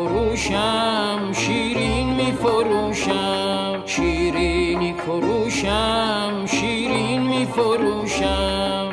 فروشم، شیرین می فروشم، شیرینی فروشم، شیرین می فروشم.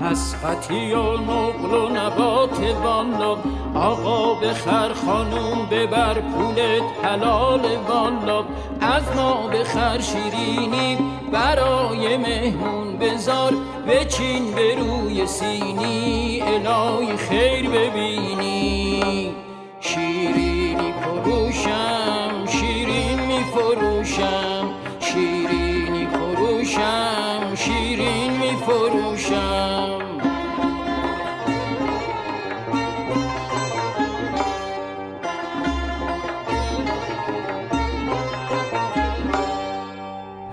مسقطی و نقل و نبات والا، آقا بخر خانوم ببر پولت حلال والا. از ما بخر شیرینی برای مهمون بذار، بچین به روی سینی الهی خیر ببینی. شیرینی فروشم، شیرین می فروشم، شیرینی فروشم، شیرین می فروشم.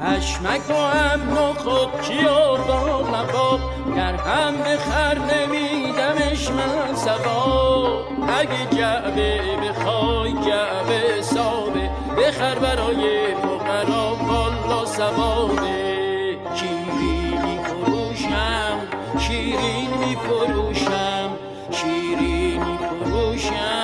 پشمک و امن و خودکی و با نباب، گر هم بخر نمیدمش من ثواب. اگه جعبه بخوای جعبه حسابه، بخر برای فقرا والا ثوابه. شیرینی فروشم، شیرین می فروشم، شیرینی فروشم،